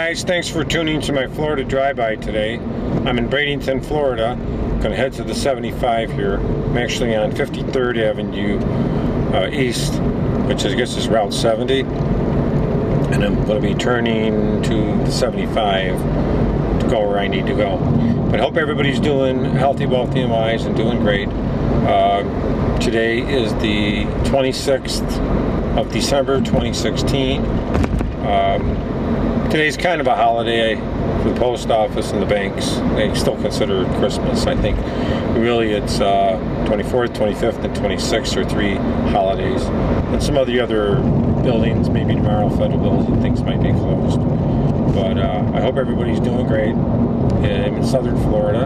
guys, thanks for tuning to my Florida drive-by today. I'm in Brandeton, Florida. Going to head to the 75 here. I'm actually on 53rd Avenue East, which I guess is Route 70. And I'm going to be turning to the 75 to go where I need to go. But I hope everybody's doing healthy, wealthy, and wise, and doing great. Today is the 26th of December, 2016. Today's kind of a holiday for the post office and the banks. They still consider it Christmas. I think really it's 24th, 25th, and 26th are 3 holidays. And some of the other buildings, maybe tomorrow, federal buildings and things might be closed. But I hope everybody's doing great. I'm in southern Florida,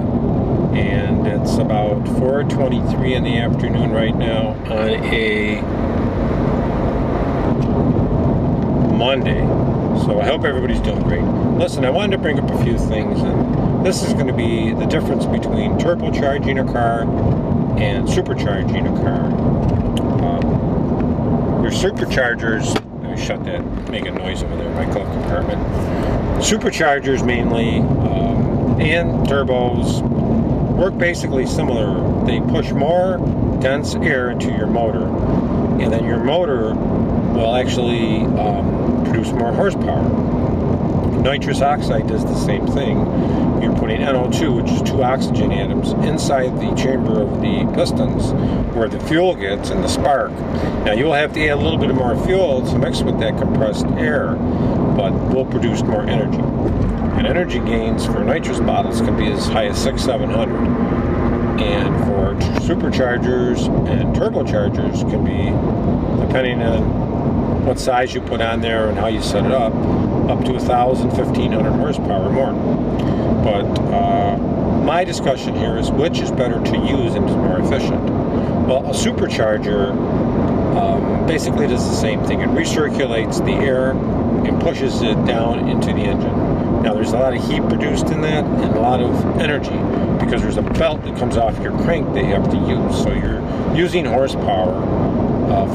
and it's about 4:23 in the afternoon right now on a Monday. So I hope everybody's doing great. Listen, I wanted to bring up a few things, and this is going to be the difference between turbocharging a car and supercharging a car. Your superchargers, let me shut that, making noise over there in my glove compartment. Superchargers mainly, and turbos, work basically similar. They push more dense air into your motor, and then your motor will actually produce more horsepower. Nitrous oxide does the same thing. You're putting NO2, which is 2 oxygen atoms, inside the chamber of the pistons where the fuel gets and the spark. Now you'll have to add a little bit more fuel to mix with that compressed air, but will produce more energy. And energy gains for nitrous bottles can be as high as 600-700. And for superchargers and turbochargers can be, depending on what size you put on there and how you set it up to 1,000-1,500 horsepower or more. But my discussion here is which is better to use and is more efficient. Well, a supercharger basically does the same thing. It recirculates the air and pushes it down into the engine. Now there's a lot of heat produced in that and a lot of energy because there's a belt that comes off your crank that you have to use. So you're using horsepower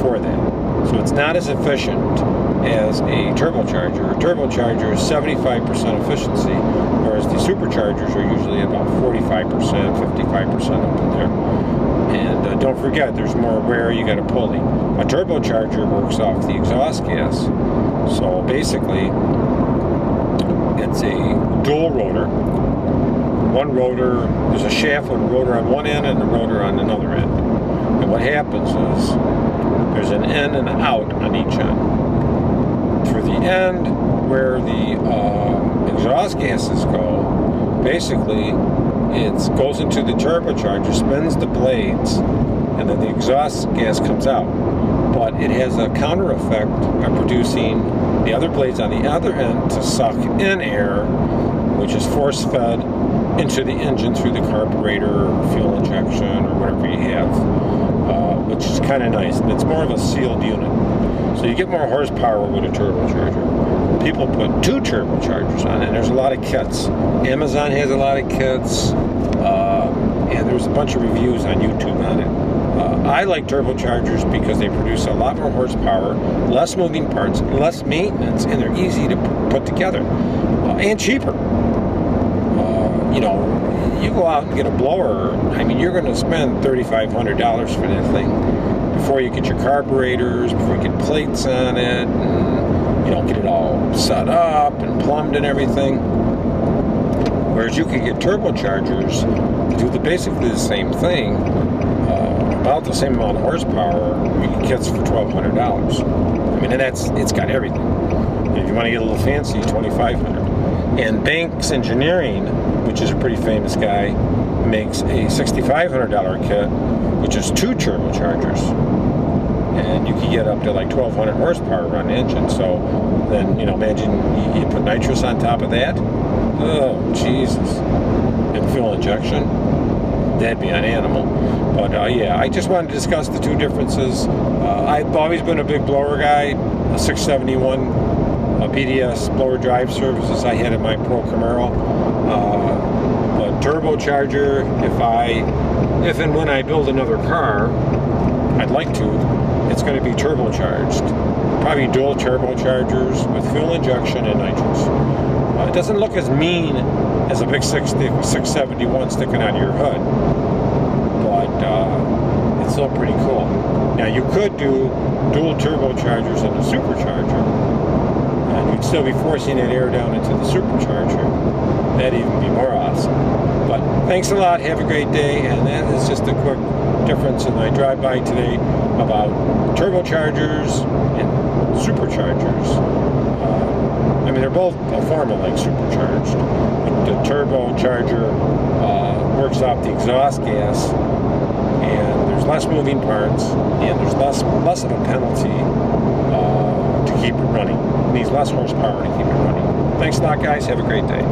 for that. So it's not as efficient as a turbocharger. A turbocharger is 75% efficiency, whereas the superchargers are usually about 45%, 55% up in there. And don't forget, there's more wear, you got a pulley. A turbocharger works off the exhaust gas. So basically, it's a dual rotor. One rotor, there's a shaft with a rotor on one end and a rotor on another end. And what happens is, there's an in and out on each end. Through the end where the exhaust gases go, basically it goes into the turbocharger, spins the blades, and then the exhaust gas comes out. But it has a counter effect by producing the other blades on the other end to suck in air, which is force fed into the engine through the carburetor or fuel injection or whatever you have. Which is kind of nice. It's more of a sealed unit. So you get more horsepower with a turbocharger. People put 2 turbochargers on it, and there's a lot of kits. Amazon has a lot of kits, and there's a bunch of reviews on YouTube on it. I like turbochargers because they produce a lot more horsepower, less moving parts, less maintenance, and they're easy to put together, and cheaper. You know, you go out and get a blower, I mean, you're going to spend $3,500 for that thing before you get your carburetors, before you get plates on it, and, you know, get it all set up and plumbed and everything. Whereas you could get turbochargers to do basically the same thing, about the same amount of horsepower you can get for $1,200. I mean, and it's got everything. If you want to get a little fancy, $2,500. And Banks Engineering, which is a pretty famous guy, makes a $6,500 kit, which is 2 turbochargers. And you can get up to like 1,200 horsepower on the engine. So then, you know, imagine you put nitrous on top of that. Oh, Jesus. And fuel injection. That'd be an animal. But yeah, I just wanted to discuss the 2 differences. I've always been a big blower guy, a 671. BDS blower drive services I had in my Pro Camaro. But turbocharger, if and when I build another car, I'd like to, it's going to be turbocharged. Probably dual turbochargers with fuel injection and nitrous. It doesn't look as mean as a big 671 sticking out of your hood, but it's still pretty cool. Now you could do dual turbochargers in a supercharger, and you'd still be forcing that air down into the supercharger. That'd even be more awesome. But thanks a lot, have a great day, and that is just a quick difference in my drive-by today about turbochargers and superchargers. I mean, they're both a form of like supercharged, but the turbocharger works off the exhaust gas, and there's less moving parts, and there's less of a penalty to keep it running. It needs less horsepower to keep it running. Thanks a lot, guys. Have a great day.